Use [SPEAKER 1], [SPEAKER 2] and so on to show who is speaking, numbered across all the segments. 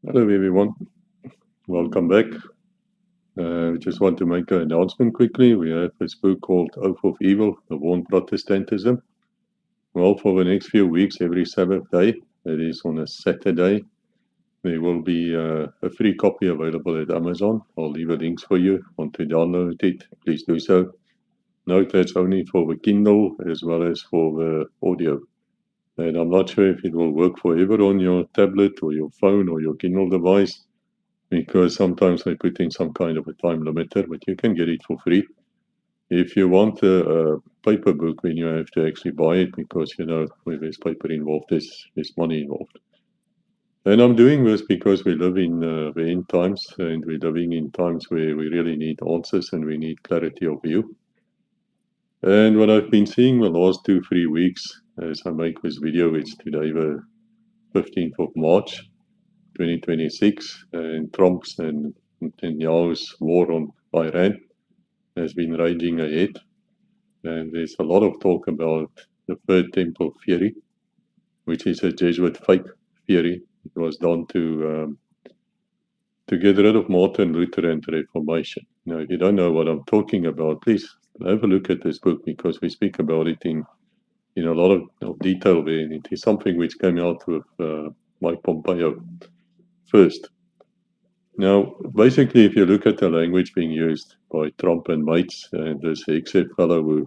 [SPEAKER 1] Hello everyone, welcome back. We just want to make an announcement quickly. We have this book called Oath of Evil, The Warn Protestantism. Well, for the next few weeks, every Sabbath day, that is on a Saturday, there will be a free copy available at Amazon. I'll leave the links for you. Want to download it, please do so. Note that's only for the Kindle as well as for the audio. And I'm not sure if it will work forever on your tablet or your phone or your Kindle device, because sometimes they put in some kind of a time limiter, but you can get it for free. If you want a paper book, then you have to actually buy it, because, when there's paper involved, there's money involved. And I'm doing this because we live in the end times, and we're living in times where we really need answers and we need clarity of view. And what I've been seeing the last 2-3 weeks as I make this video, it's today the 15th of March, 2026, and Trump's and Netanyahu's war on Iran has been raging ahead. And there's a lot of talk about the Third Temple theory, which is a Jesuit fake theory. It was done to get rid of Martin Luther and the Reformation. Now, if you don't know what I'm talking about, please have a look at this book, because we speak about it in a lot of detail there. And it is something which came out with Mike Pompeo first. Now, basically, if you look at the language being used by Trump and mates, and this except fellow who,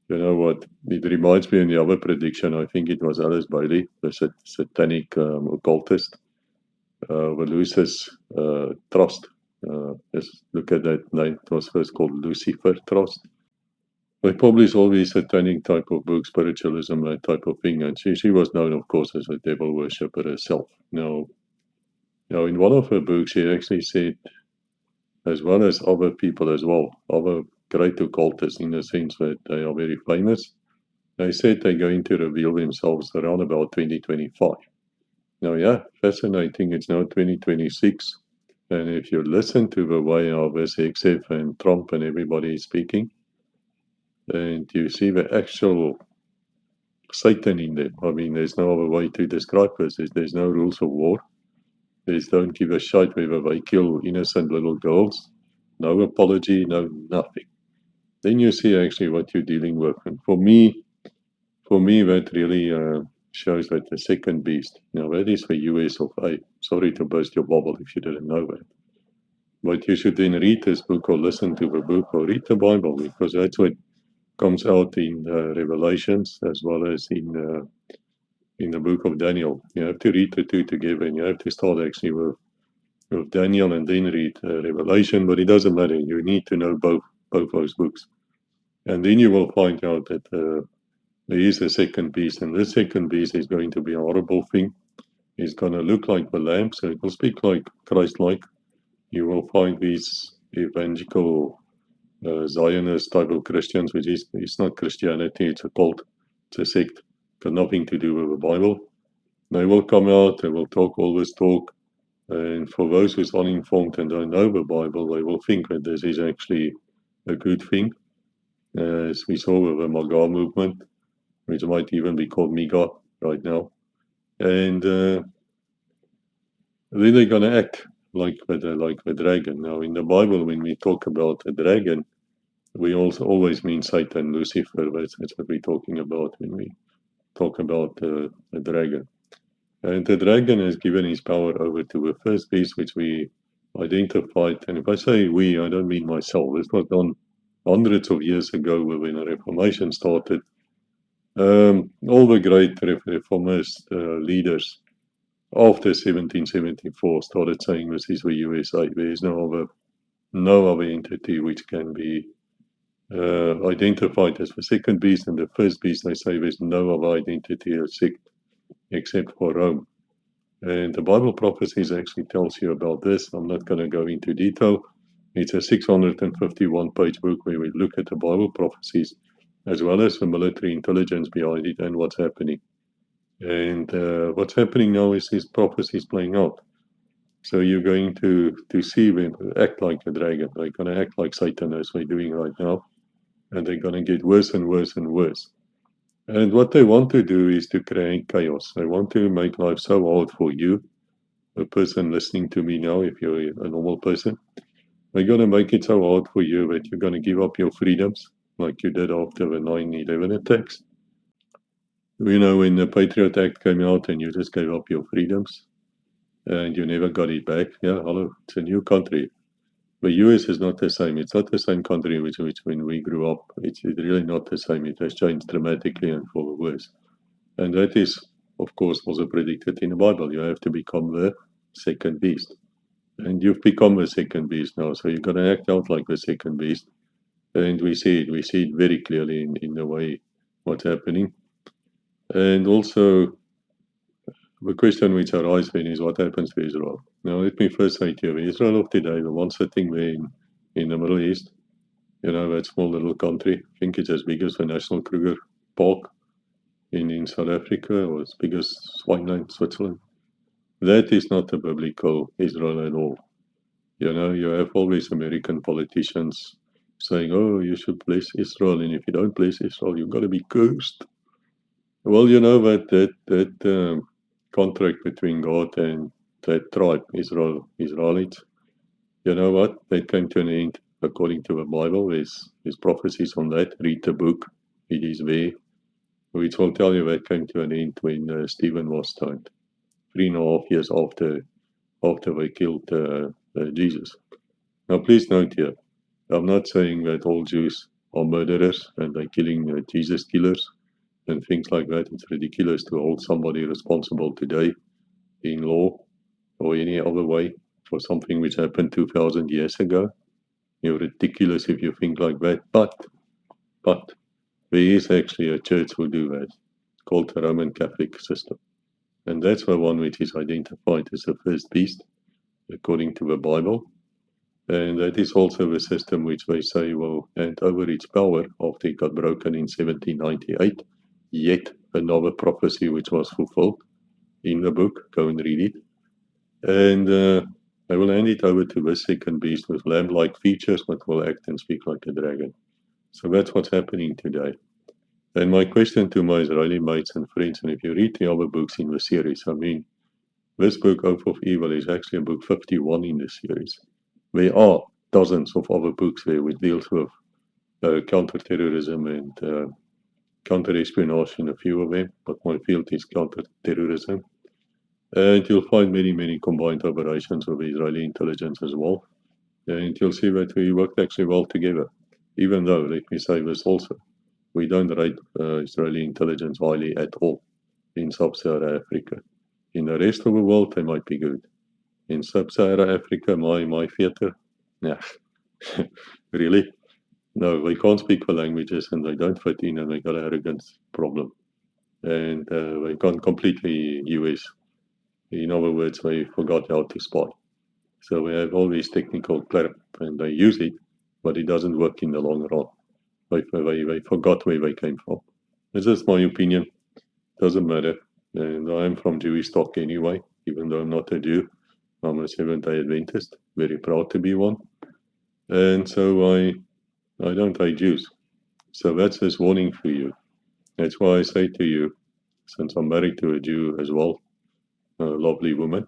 [SPEAKER 1] you know what, it reminds me in the other prediction, I think it was Alice Bailey, the satanic occultist, the Lucis Trust. Just look at that name. It was first called Lucifer Trust. They publish all these satanic type of books, spiritualism, that type of thing, and she was known, of course, as a devil worshipper herself. Now, in one of her books, she actually said, as well as other people as well, other great occultists, in the sense that they are very famous, they said they're going to reveal themselves around about 2025. Now, yeah, fascinating. It's now 2026. And if you listen to the way of SXF and Trump and everybody is speaking, and you see the actual Satan in them. I mean, there's no other way to describe this. There's no rules of war. There's don't give a shit whether they kill innocent little girls. No apology, no nothing. Then you see actually what you're dealing with. And for me, that really shows that the second beast. Now, that is the US of A. Sorry to burst your bubble if you didn't know that. But you should then read this book or listen to the book or read the Bible, because that's what comes out in Revelations as well as in the book of Daniel. You have to read the two together, and you have to start actually with Daniel and then read Revelation, but it doesn't matter. You need to know both those books. And then you will find out that there is a second beast, and this second beast is going to be a horrible thing. It's going to look like the Lamb, so it will speak like Christ-like. You will find these evangelical Zionist type of Christians, which is it's not Christianity, it's a cult, it's a sect, got nothing to do with the Bible. They will come out, they will talk all this talk, and for those who's uninformed and don't know the Bible, they will think that this is actually a good thing, as we saw with the MAGA movement, which might even be called MIGA right now. And then they're going to act like the dragon. Now, in the Bible, when we talk about a dragon, we also always mean Satan, Lucifer. That's what we're talking about when we talk about a dragon. And the dragon has given his power over to the first beast, which we identified. And if I say we, I don't mean myself. This was done hundreds of years ago when the Reformation started. All the great reformist leaders after 1774 started saying this is the USA. There is no other entity which can be identified as the second beast, and the first beast. They say there's no other identity except for Rome. And the Bible prophecies actually tells you about this. I'm not going to go into detail. It's a 651-page book where we look at the Bible prophecies as well as the military intelligence behind it and what's happening. And what's happening now is these prophecies playing out. So you're going to see them act like a dragon. They're going to act like Satan, as we're doing right now. And they're going to get worse and worse and worse. And what they want to do is to create chaos. They want to make life so hard for you a person listening to me now, if you're a normal person, they're going to make it so hard for you that you're going to give up your freedoms, like you did after the 9/11 attacks. You know, when the Patriot Act came out and you just gave up your freedoms and you never got it back. Yeah, hello, it's a new country. The US is not the same. It's not the same country which when we grew up. It's really not the same. It has changed dramatically and for the worse. And that is, of course, also predicted in the Bible. You have to become the second beast. And you've become the second beast now. So you've got to act out like the second beast. And we see it very clearly in the way what's happening. And also, the question which arises then is what happens to Israel? Now, let me first say to you, Israel of today, the one sitting there in the Middle East, you know, that small little country, I think it's as big as the National Kruger Park in South Africa, or as big as Swineland, Switzerland. That is not a biblical Israel at all. You know, you have all these American politicians saying, oh, you should bless Israel, and if you don't bless Israel, you've got to be cursed. Well, you know that contract between God and that tribe, Israelites, you know what? That came to an end according to the Bible. There's prophecies on that. Read the book. It is there. Which will tell you that came to an end when Stephen was stoned. 3.5 years after they killed Jesus. Now, please note here, I'm not saying that all Jews are murderers and they're killing Jesus killers and things like that. It's ridiculous to hold somebody responsible today in law or any other way for something which happened 2,000 years ago. You're ridiculous if you think like that. But there is actually a church who do that, called the Roman Catholic system. And that's the one which is identified as the first beast, according to the Bible. And that is also the system which they say will hand over its power after it got broken in 1798. Yet another prophecy which was fulfilled in the book. Go and read it. And they will hand it over to the second beast with lamb-like features, but will act and speak like a dragon. So that's what's happening today. And my question to my Israeli mates and friends, and if you read the other books in the series, I mean, this book, Oath of Evil, is actually book 51 in the series. There are dozens of other books there which deals with counterterrorism and counter-espionage in a few of them, but my field is counter-terrorism. And you'll find many, many combined operations of Israeli intelligence as well. And you'll see that we worked actually well together, even though, let me say this also, we don't rate Israeli intelligence highly at all in Sub-Saharan Africa. In the rest of the world, they might be good. In Sub-Saharan Africa, my theater, nah, really? No, they can't speak the languages and they don't fit in and they got an arrogance problem. And they gone completely US. In other words, they forgot how to spy. So we have all these technical crap and they use it, but it doesn't work in the long run. They forgot where they came from. This is my opinion. Doesn't matter. And I'm from Jewish stock anyway, even though I'm not a Jew. I'm a Seventh-day Adventist, very proud to be one. And so I don't hate Jews. So that's this warning for you. That's why I say to you, since I'm married to a Jew as well, a lovely woman,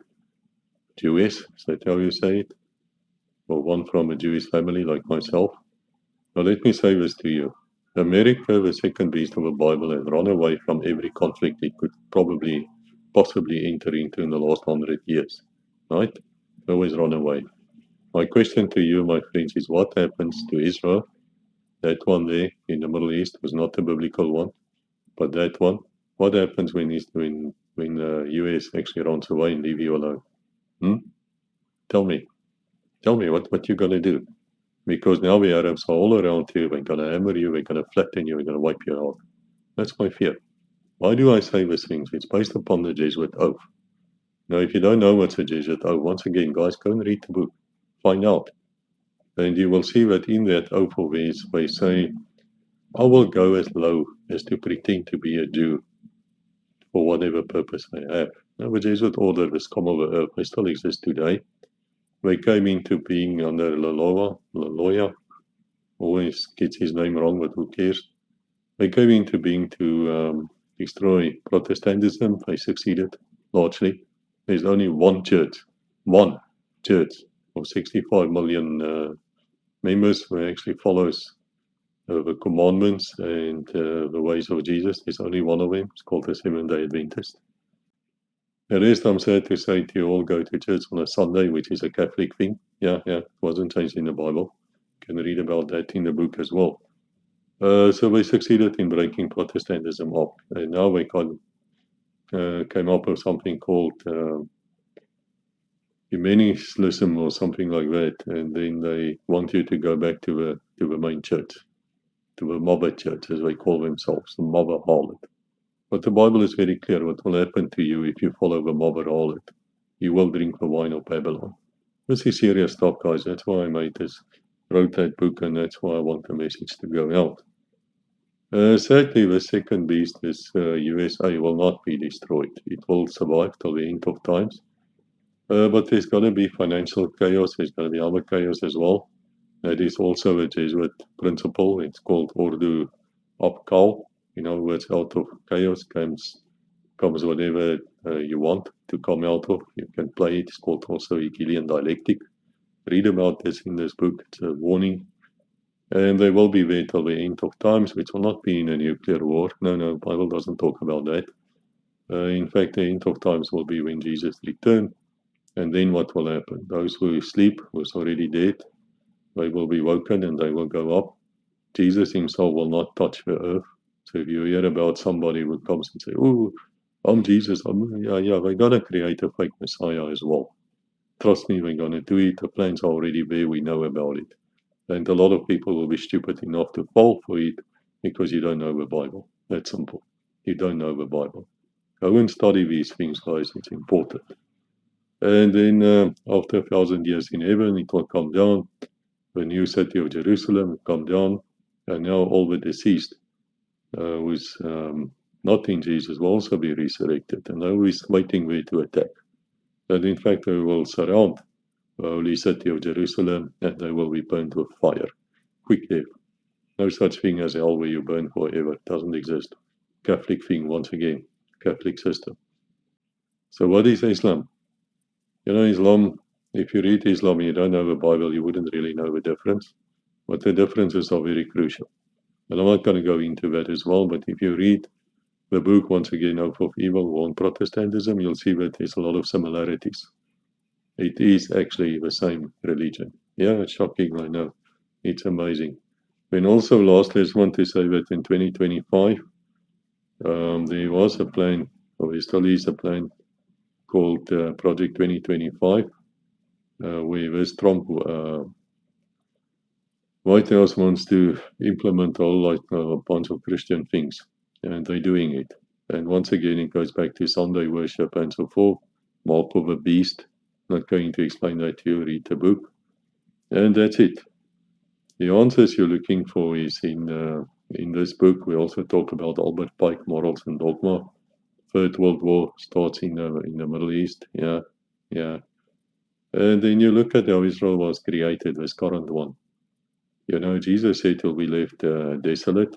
[SPEAKER 1] Jewess, is that how you say it? Or one from a Jewish family like myself. Now let me say this to you. America, the second beast of the Bible, has run away from every conflict it could possibly enter into in the last 100 years. Right? Always run away. My question to you, my friends, is what happens to Israel? That one there in the Middle East was not a biblical one, but that one, what happens when the US actually runs away and leave you alone? Tell me what you're gonna do. Because now the Arabs are all around you, they're gonna hammer you, they're gonna flatten you, they're gonna wipe you out. That's my fear. Why do I say these things? It's based upon the Jesuit Oath. Now, if you don't know what's a Jesuit Oath, once again, guys, go and read the book. Find out. And you will see that in that oath of theirs, they say, I will go as low as to pretend to be a Jew for whatever purpose they have. Now, the Jesuit Order, the scum of the earth, they still exist today. They came into being under Laloya, always gets his name wrong, but who cares? They came into being to destroy Protestantism. They succeeded largely. There's only one church of 65 million members who actually follows the commandments and the ways of Jesus. There's only one of them. It's called the Seventh-day Adventist. The rest, I'm sad to say, to all go to church on a Sunday, which is a Catholic thing. Yeah, it wasn't changed in the Bible. You can read about that in the book as well. So they succeeded in breaking Protestantism up. And now they came up with something called humanism or something like that. And then they want you to go back to the main church, to the mother church, as they call themselves, the mother harlot. But the Bible is very clear what will happen to you if you follow the mother harlot. You will drink the wine of Babylon. This is serious stuff, guys. That's why I wrote that book, and that's why I want the message to go out. Sadly, the second beast, this USA, will not be destroyed. It will survive till the end of times. But there's going to be financial chaos. There's going to be other chaos as well. That is also a Jesuit principle. It's called Ordo ab Chaos. In other words, out of chaos comes whatever you want to come out of. You can play it. It's called also Hegelian dialectic. Read about this in this book. It's a warning. And they will be there till the end of times, which will not be in a nuclear war. No, the Bible doesn't talk about that. In fact, the end of times will be when Jesus returns. And then what will happen? Those who sleep, who's already dead, they will be woken and they will go up. Jesus himself will not touch the earth. So if you hear about somebody who comes and say, "Oh, I'm Jesus," we're going to create a fake Messiah as well. Trust me, we're going to do it. The plan's are already there. We know about it. And a lot of people will be stupid enough to fall for it because you don't know the Bible. That's simple. You don't know the Bible. Go and study these things, guys. It's important. And then after 1,000 years in heaven, it will come down. The new city of Jerusalem will come down. And now all the deceased who's not in Jesus will also be resurrected. And now he's waiting there to attack. And in fact, they will surround the holy city of Jerusalem and they will be burned with fire. Quick death. No such thing as hell where you burn forever. It doesn't exist. Catholic thing, once again. Catholic system. So what is Islam? Islam, if you read Islam and you don't know the Bible, you wouldn't really know the difference. But the differences are very crucial. And I'm not going to go into that as well, but if you read the book, once again, Oath of Evil on Protestantism, you'll see that there's a lot of similarities. It is actually the same religion. Yeah, it's shocking, I know. It's amazing. Then also, lastly, I just want to say that in 2025, there was a plan, or there still is a plan, called Project 2025, where this Trump White House wants to implement a bunch of Christian things, and they're doing it. And once again, it goes back to Sunday worship and so forth. Mark of the beast. Not going to explain that to you. Read the book, and that's it. The answers you're looking for is in this book. We also talk about Albert Pike, Morals and Dogma. Third World War starts in the Middle East. Yeah. And then you look at how Israel was created, this current one. Jesus said he'll be left desolate,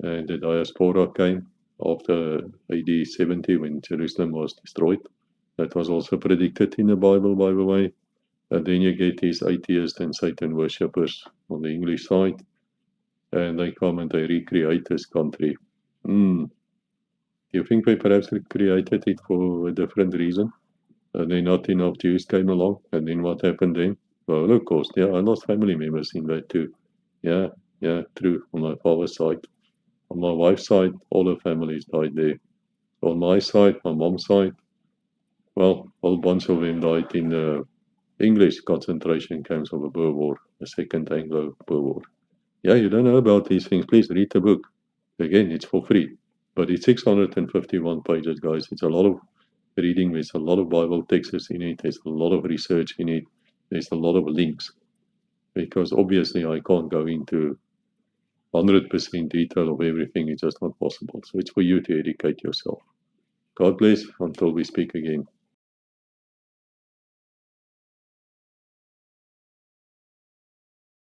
[SPEAKER 1] and the diaspora came after AD 70 when Jerusalem was destroyed. That was also predicted in the Bible, by the way. And then you get these atheists and Satan worshippers on the English side, and they come and they recreate this country. You think they perhaps created it for a different reason? And then not enough Jews came along, and then what happened then? The Holocaust. Yeah, I lost family members in that too. Yeah, true. On my father's side. On my wife's side, all the families died there. On my side, my mom's side, well, a whole bunch of them died in the English concentration camps of the Boer War, the Second Anglo-Boer War. Yeah, you don't know about these things, please read the book. Again, it's for free. But it's 651 pages, guys. It's a lot of reading. There's a lot of Bible texts in it. There's a lot of research in it. There's a lot of links. Because obviously I can't go into 100% detail of everything. It's just not possible. So it's for you to educate yourself. God bless. Until we speak again.